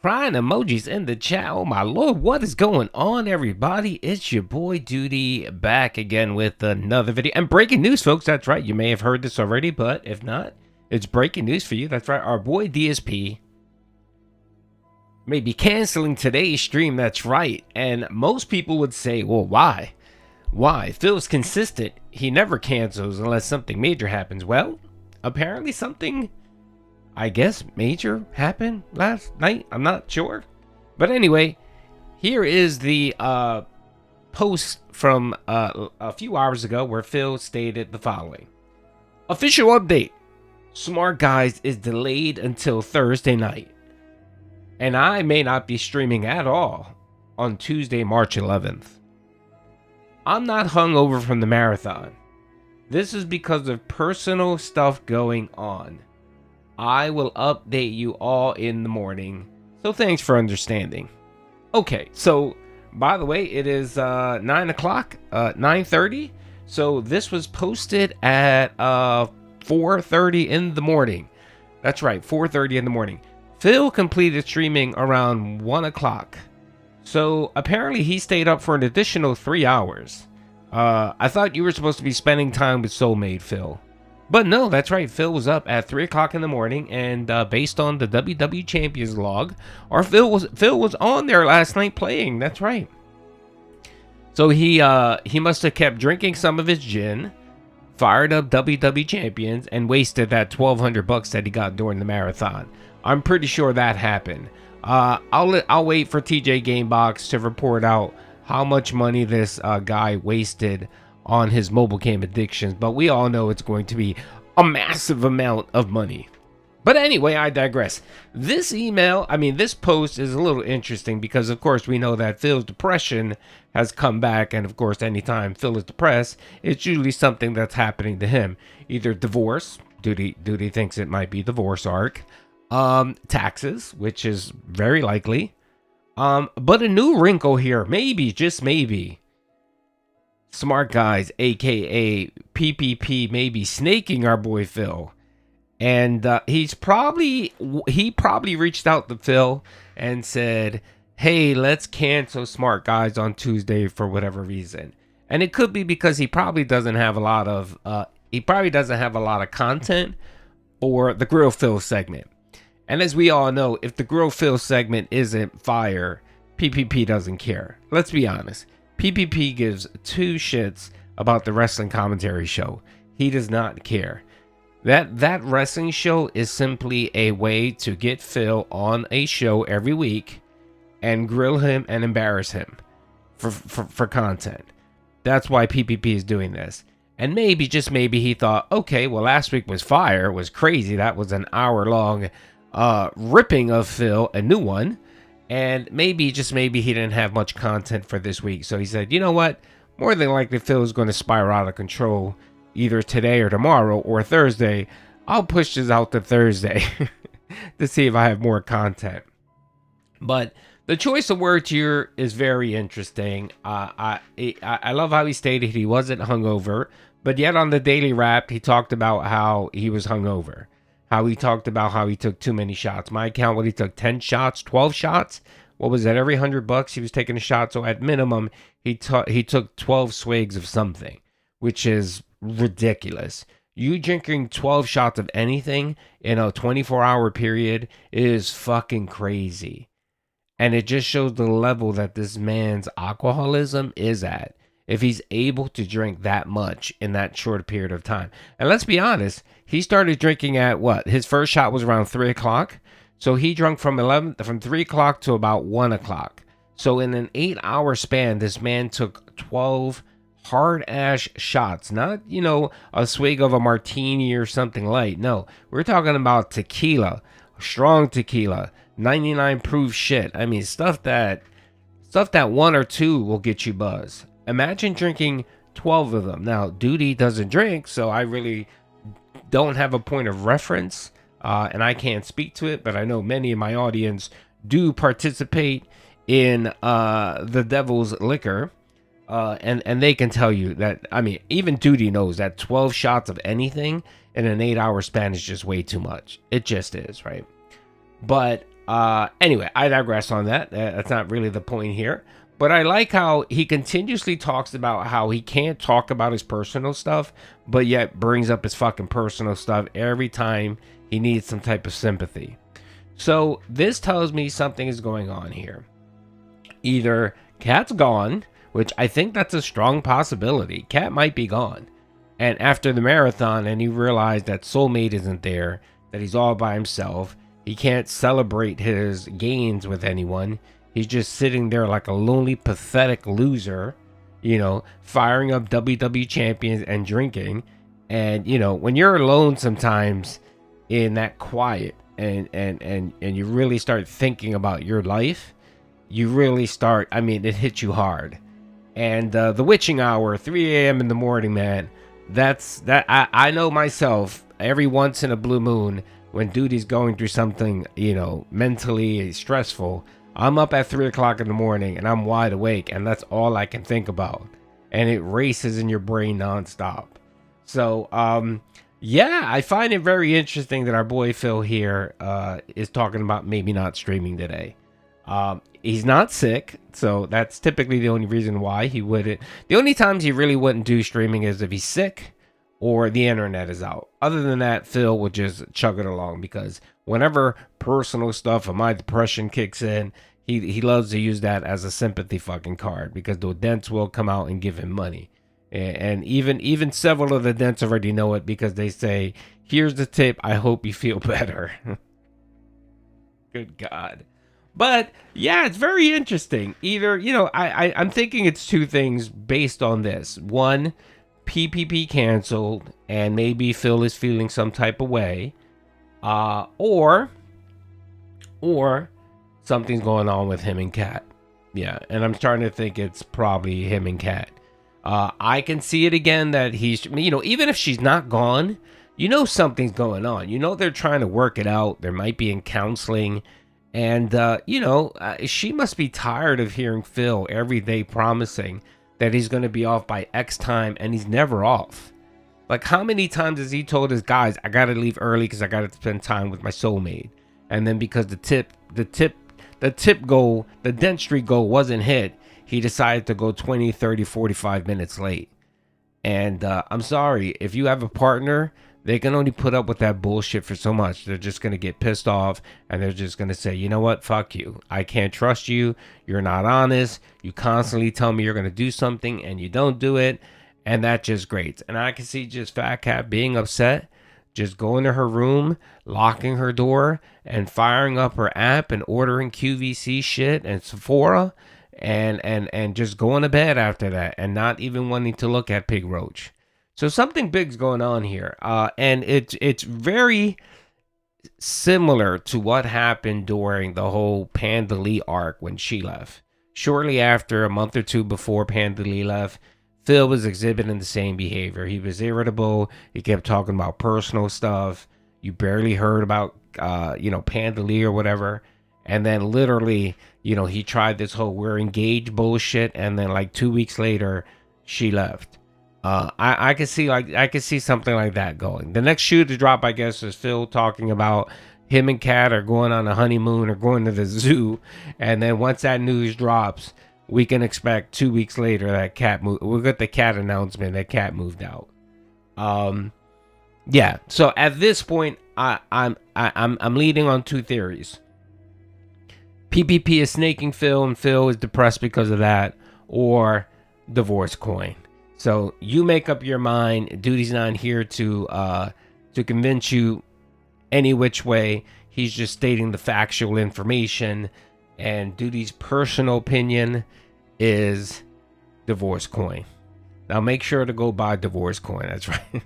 Crying emojis in the chat. Oh my lord, what is going on, everybody? It's your boy Doody back again with another video. And breaking news, folks. That's right. You may have heard this already, but if not, it's breaking news for you. That's right. Our boy DSP may be canceling today's stream. That's right. And most people would say, well, why? Why? Phil's consistent. He never cancels unless something major happens. Well, apparently something, I guess, major happened last night. I'm not sure. But anyway, here is the post from a few hours ago where Phil stated the following. Official update. Smart Guys is delayed until Thursday night. And I may not be streaming at all on Tuesday, March 11th. I'm not hungover from the marathon. This is because of personal stuff going on. I will update you all in the morning. So thanks for understanding. Okay, so by the way, it is 9 o'clock, 9:30. So this was posted at 4:30 in the morning. That's right, 4:30 in the morning. Phil completed streaming around 1 o'clock. So apparently he stayed up for an additional 3 hours. I thought you were supposed to be spending time with Soulmate Phil. But no, that's right. Phil was up at 3 o'clock in the morning, and based on the WWE Champions log, our Phil was on there last night playing. That's right. So he must have kept drinking some of his gin, fired up WWE Champions, and wasted that $1,200 that he got during the marathon. I'm pretty sure that happened. I'll wait for TJ Gamebox to report out how much money this guy wasted on his mobile game addictions, but we all know it's going to be a massive amount of money. But anyway, I digress. This post is a little interesting because, of course, we know that Phil's depression has come back, and of course, anytime Phil is depressed, it's usually something that's happening to him. Either divorce, Doody thinks it might be divorce arc, taxes, which is very likely, but a new wrinkle here, maybe, just maybe. Smart Guys, aka PPP, may be snaking our boy Phil, and he probably reached out to Phil and said, "Hey, let's cancel Smart Guys on Tuesday for whatever reason." And it could be because he probably doesn't have a lot of content for the Grill Phil segment. And as we all know, if the Grill Phil segment isn't fire, PPP doesn't care. Let's be honest. PPP gives two shits about the wrestling commentary show. He does not care. That wrestling show is simply a way to get Phil on a show every week and grill him and embarrass him for content. That's why PPP is doing this. And maybe, just maybe, he thought, okay, well, last week was fire. It was crazy. That was an hour-long ripping of Phil, a new one. And maybe, just maybe, he didn't have much content for this week. So he said, you know what? More than likely, Phil is going to spiral out of control either today or tomorrow or Thursday. I'll push this out to Thursday to see if I have more content. But the choice of words here is very interesting. I love how he stated he wasn't hungover, but yet on the Daily Wrap, he talked about how he was hungover. How he talked about how he took too many shots. My account, what he took 10 shots, 12 shots. What was that? Every $100 he was taking a shot. So at minimum, he took 12 swigs of something, which is ridiculous. You drinking 12 shots of anything in a 24-hour period is fucking crazy. And it just shows the level that this man's alcoholism is at, if he's able to drink that much in that short period of time. And let's be honest, he started drinking at what? His first shot was around 3 o'clock. So he drank from 3 o'clock to about 1 o'clock. So in an 8-hour span, this man took 12 hard-ass shots. Not, a swig of a martini or something light. No, we're talking about tequila, strong tequila, 99 proof shit. I mean, stuff that one or two will get you buzzed. Imagine drinking 12 of them. Now, Doody doesn't drink, so I really don't have a point of reference, and I can't speak to it, but I know many in my audience do participate in the devil's liquor, and they can tell you that, even Doody knows that 12 shots of anything in an 8-hour span is just way too much. It just is, right? But Anyway, I digress on that. That's not really the point here. But I like how he continuously talks about how he can't talk about his personal stuff, but yet brings up his fucking personal stuff every time he needs some type of sympathy. So this tells me something is going on here. Either Kat's gone, which I think that's a strong possibility. Kat might be gone. And after the marathon, and he realized that soulmate isn't there, that he's all by himself, he can't celebrate his gains with anyone. He's just sitting there like a lonely, pathetic loser, firing up WWE champions and drinking. And, when you're alone sometimes in that quiet and you really start thinking about your life, you really start, it hits you hard. And the witching hour, 3 a.m. in the morning, man, I know myself, every once in a blue moon, when Doody's going through something, mentally stressful, I'm up at 3 o'clock in the morning and I'm wide awake, and that's all I can think about. And it races in your brain nonstop. So, yeah, I find it very interesting that our boy Phil here is talking about maybe not streaming today. He's not sick, so that's typically the only reason why he wouldn't. The only times he really wouldn't do streaming is if he's sick or the internet is out. Other than that, Phil would just chug it along, because whenever personal stuff or my depression kicks in, he loves to use that as a sympathy fucking card, because the dents will come out and give him money. And even several of the dents already know it, because they say, here's the tip, I hope you feel better. Good God. But yeah, it's very interesting. Either, I'm thinking it's two things based on this. One, PPP canceled and maybe Phil is feeling some type of way. Or something's going on with him and Kat. Yeah, and I'm starting to think it's probably him and Kat. I can see it again that he's, even if she's not gone, something's going on. They're trying to work it out. There might be in counseling. And, she must be tired of hearing Phil every day promising that he's going to be off by X time, and he's never off. Like, how many times has he told his guys, I got to leave early because I got to spend time with my soulmate? And then because the tip goal, the dent street goal wasn't hit, he decided to go 20, 30, 45 minutes late. And I'm sorry, if you have a partner, they can only put up with that bullshit for so much. They're just going to get pissed off, and they're just going to say, you know what, fuck you. I can't trust you. You're not honest. You constantly tell me you're going to do something, and you don't do it. And that just grates. And I can see just Fat Cat being upset, just going to her room, locking her door, and firing up her app and ordering QVC shit and Sephora, and just going to bed after that, and not even wanting to look at Pig Roach. So something big's going on here, and it's very similar to what happened during the whole Panda Lee arc when she left. Shortly after, a month or two before Panda Lee left, Phil was exhibiting the same behavior. He was irritable. He kept talking about personal stuff. You barely heard about, Panda Lee or whatever. And then literally, he tried this whole we're engaged bullshit, and then like 2 weeks later, she left. I could see something like that going. The next shoe to drop, I guess, is Phil talking about him and Kat are going on a honeymoon or going to the zoo. And then once that news drops, we can expect 2 weeks later that Kat we'll get the Kat announcement that Kat moved out. Yeah. So at this point, I'm leading on two theories. PPP is snaking Phil, and Phil is depressed because of that, or DivorceCoin. So you make up your mind. Doody's not here to convince you any which way. He's just stating the factual information. And Doody's personal opinion is DivorceCoin. Now make sure to go buy DivorceCoin. That's right.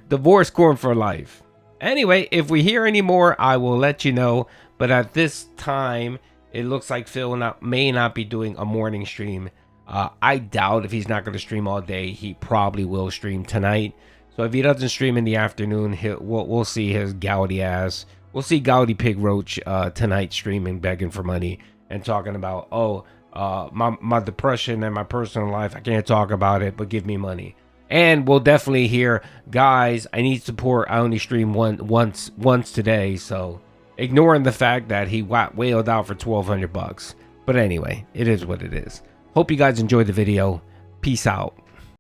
DivorceCoin for life. Anyway, if we hear any more, I will let you know. But at this time, it looks like Phil may not be doing a morning stream. I doubt if he's not going to stream all day, he probably will stream tonight. So if he doesn't stream in the afternoon, we'll see his gouty ass. We'll see Gouty Pig Roach tonight streaming, begging for money and talking about, my depression and my personal life. I can't talk about it, but give me money. And we'll definitely hear, guys, I need support. I only stream once today, so ignoring the fact that he got whaled out for 1,200 bucks. But anyway, it is what it is. Hope you guys enjoyed the video. Peace out.